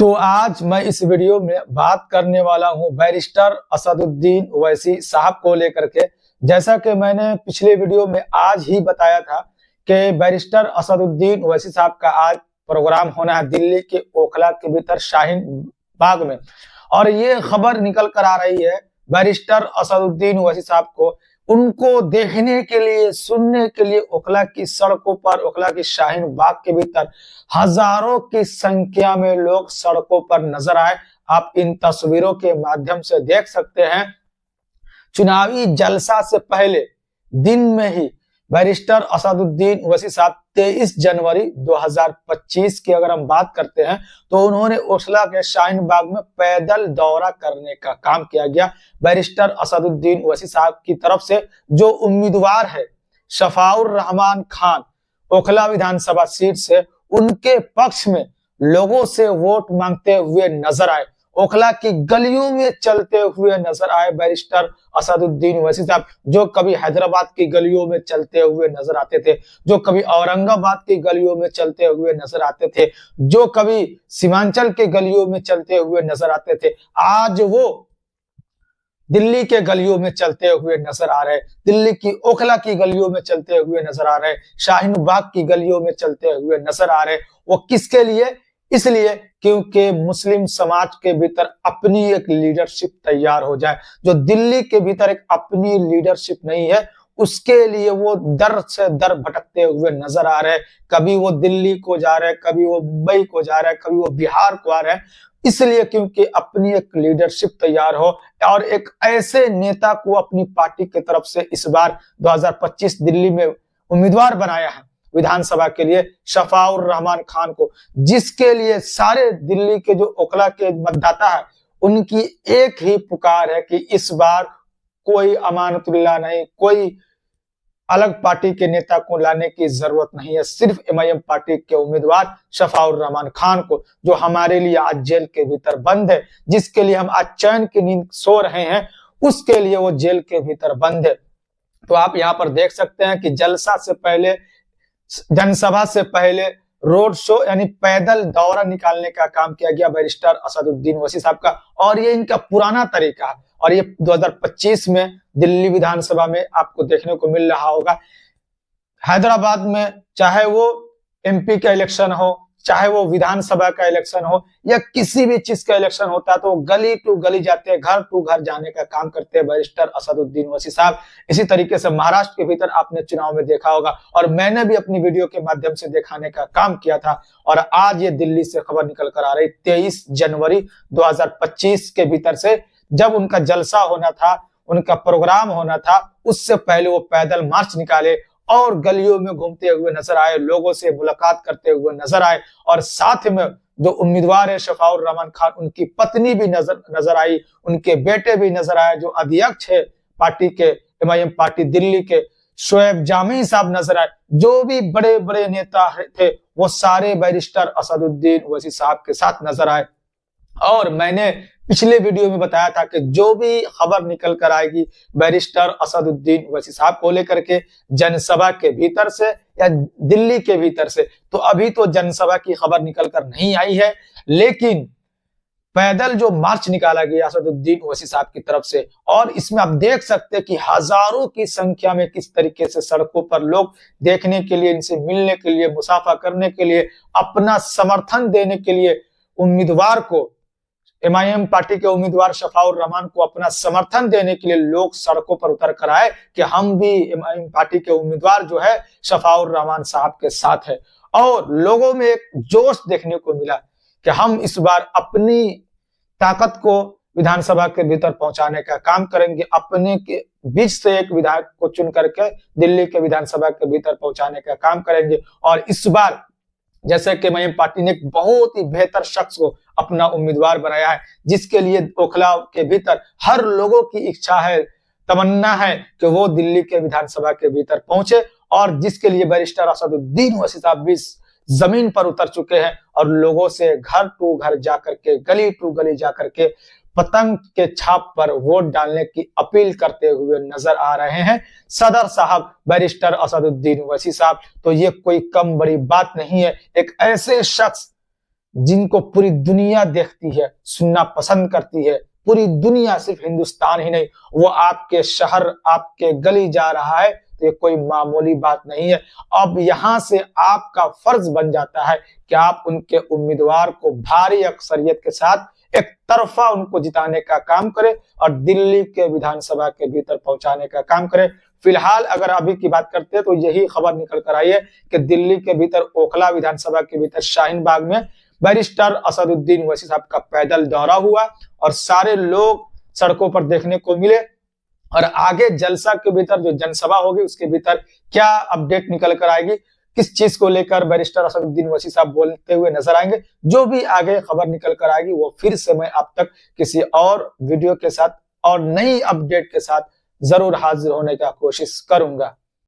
तो आज मैं इस वीडियो में बात करने वाला हूं बैरिस्टर असदुद्दीन ओवैसी साहब को लेकर के। जैसा कि मैंने पिछले वीडियो में आज ही बताया था कि बैरिस्टर असदुद्दीन ओवैसी साहब का आज प्रोग्राम होना है दिल्ली के ओखला के भीतर शाहीन बाग में, और ये खबर निकल कर आ रही है बैरिस्टर असदुद्दीन ओवैसी साहब को उनको देखने के लिए, सुनने के लिए ओखला की सड़कों पर, ओखला की शाहीन बाग के भीतर हजारों की संख्या में लोग सड़कों पर नजर आए। आप इन तस्वीरों के माध्यम से देख सकते हैं। चुनावी जलसा से पहले दिन में ही बैरिस्टर असदुद्दीन ओवैसी साहब 23 जनवरी 2025 की अगर हम बात करते हैं तो उन्होंने ओखला के शाहीन बाग में पैदल दौरा करने का काम किया गया। बैरिस्टर असदुद्दीन ओवैसी साहब की तरफ से जो उम्मीदवार है शफाउर रहमान खान ओखला विधानसभा सीट से, उनके पक्ष में लोगों से वोट मांगते हुए नजर आए, ओखला की गलियों में चलते हुए नजर आए बैरिस्टर असदुद्दीन ओवैसी साहब। जो कभी हैदराबाद की गलियों में चलते हुए नजर आते थे, जो कभी औरंगाबाद की गलियों में चलते हुए नजर आते थे, जो कभी सीमांचल के गलियों में चलते हुए नजर आते थे, आज वो दिल्ली के गलियों में चलते हुए नजर आ रहे, दिल्ली की ओखला की गलियों में चलते हुए नजर आ रहे, शाहीन बाग की गलियों में चलते हुए नजर आ रहे। वो किसके लिए? इसलिए क्योंकि मुस्लिम समाज के भीतर अपनी एक लीडरशिप तैयार हो जाए। जो दिल्ली के भीतर एक अपनी लीडरशिप नहीं है, उसके लिए वो दर से दर भटकते हुए नजर आ रहे। कभी वो दिल्ली को जा रहे, कभी वो मुंबई को जा रहे, कभी वो बिहार को आ रहे। इसलिए क्योंकि अपनी एक लीडरशिप तैयार हो और एक ऐसे नेता को अपनी पार्टी की तरफ से इस बार 2025 दिल्ली में उम्मीदवार बनाया है विधानसभा के लिए, शफाउर रहमान खान को, जिसके लिए सारे दिल्ली के जो ओखला के मतदाता है उनकी एक ही पुकार है कि इस बार कोई अमानतुल्लाह नहीं, कोई अलग पार्टी के नेता को लाने की जरूरत नहीं है, सिर्फ एमआईएम पार्टी के उम्मीदवार शफाउर रहमान खान को, जो हमारे लिए आज जेल के भीतर बंद है, जिसके लिए हम आज चैन की नींद सो रहे हैं, उसके लिए वो जेल के भीतर बंद है। तो आप यहाँ पर देख सकते हैं कि जलसा से पहले, जनसभा से पहले रोड शो यानी पैदल दौरा निकालने का काम किया गया बैरिस्टर असदुद्दीन ओवैसी साहब का, और ये इनका पुराना तरीका है। और ये 2025 में दिल्ली विधानसभा में आपको देखने को मिल रहा होगा। हैदराबाद में चाहे वो एमपी का इलेक्शन हो, चाहे वो विधानसभा का इलेक्शन हो, या किसी भी चीज का इलेक्शन होता है तो गली टू गली जाते हैं, घर टू घर जाने का काम करते हैं बैरिस्टर असदुद्दीन ओवैसी साहब। इसी तरीके से महाराष्ट्र के भीतर आपने चुनाव में देखा होगा, और मैंने भी अपनी वीडियो के माध्यम से दिखाने का काम किया था। और आज ये दिल्ली से खबर निकल कर आ रही 23 जनवरी 2025 के भीतर से, जब उनका जलसा होना था, उनका प्रोग्राम होना था, उससे पहले वो पैदल मार्च निकाले और गलियों में घूमते हुए नजर आए, लोगों से मुलाकात करते हुए नजर आए। और साथ में जो उम्मीदवार है शफाउर रहमान खान, उनकी पत्नी भी नजर आई, उनके बेटे भी नजर आए, जो अध्यक्ष है पार्टी के, एमआईएम पार्टी दिल्ली के, शोएब जामी साहब नजर आए। जो भी बड़े बड़े नेता थे वो सारे बैरिस्टर असदुद्दीन ओवैसी साहब के साथ नजर आए। और मैंने पिछले वीडियो में बताया था कि जो भी खबर निकल कर आएगी बैरिस्टर असदुद्दीन ओवैसी साहब को लेकर के जनसभा के भीतर से या दिल्ली के भीतर से, तो अभी तो जनसभा की खबर निकल कर नहीं आई है, लेकिन पैदल जो मार्च निकाला गया असदुद्दीन ओवैसी साहब की तरफ से, और इसमें आप देख सकते हैं कि हजारों की संख्या में किस तरीके से सड़कों पर लोग देखने के लिए, इनसे मिलने के लिए, मुसाफा करने के लिए, अपना समर्थन देने के लिए, उम्मीदवार को, एमआईएम पार्टी के उम्मीदवार शफाउर रहमान को अपना समर्थन देने के लिए लोग सड़कों पर उतर कर आए कि हम भी एमआईएम पार्टी के उम्मीदवार जो है शफाउर रहमान साहब के साथ है। और लोगों में एक जोश देखने को मिला कि हम इस बार अपनी ताकत को विधानसभा के भीतर पहुंचाने का काम करेंगे, अपने के बीच से एक विधायक को चुन करके दिल्ली के विधानसभा के भीतर पहुंचाने का काम करेंगे। और इस बार जैसे कि एमआईएम पार्टी ने एक बहुत ही बेहतर शख्स को अपना उम्मीदवार बनाया है, जिसके लिए ओखला के भीतर हर लोगों की इच्छा है, तमन्ना है कि वो दिल्ली के विधानसभा के भीतर पहुंचे, और जिसके लिए बैरिस्टर असदुद्दीन ओवैसी साहब भी जमीन पर उतर चुके हैं और लोगों से घर टू घर जाकर के, गली टू गली जाकर के पतंग के छाप पर वोट डालने की अपील करते हुए नजर आ रहे हैं सदर साहब बैरिस्टर असदुद्दीन ओवैसी साहब। तो ये कोई कम बड़ी बात नहीं है, एक ऐसे शख्स जिनको पूरी दुनिया देखती है, सुनना पसंद करती है, पूरी दुनिया, सिर्फ हिंदुस्तान ही नहीं, वो आपके शहर, आपके गली जा रहा है, तो ये कोई मामूली बात नहीं है। अब यहां से आपका फर्ज बन जाता है कि आप उनके उम्मीदवार को भारी अक्सरियत के साथ एक तरफा उनको जिताने का काम करें और दिल्ली के विधानसभा के भीतर पहुंचाने का काम करें। फिलहाल अगर अभी की बात करते हैं तो यही खबर निकल कर आई है कि दिल्ली के भीतर ओखला विधानसभा के भीतर शाहीन बाग में बैरिस्टर असदुद्दीन ओवैसी साहब का पैदल दौरा हुआ और सारे लोग सड़कों पर देखने को मिले। और आगे जलसा के भीतर जो जनसभा होगी उसके भीतर क्या अपडेट निकल कर आएगी, किस चीज को लेकर बैरिस्टर असदुद्दीन ओवैसी साहब बोलते हुए नजर आएंगे, जो भी आगे खबर निकल कर आएगी वो फिर से मैं आप तक किसी और वीडियो के साथ और नई अपडेट के साथ जरूर हाजिर होने का कोशिश करूंगा।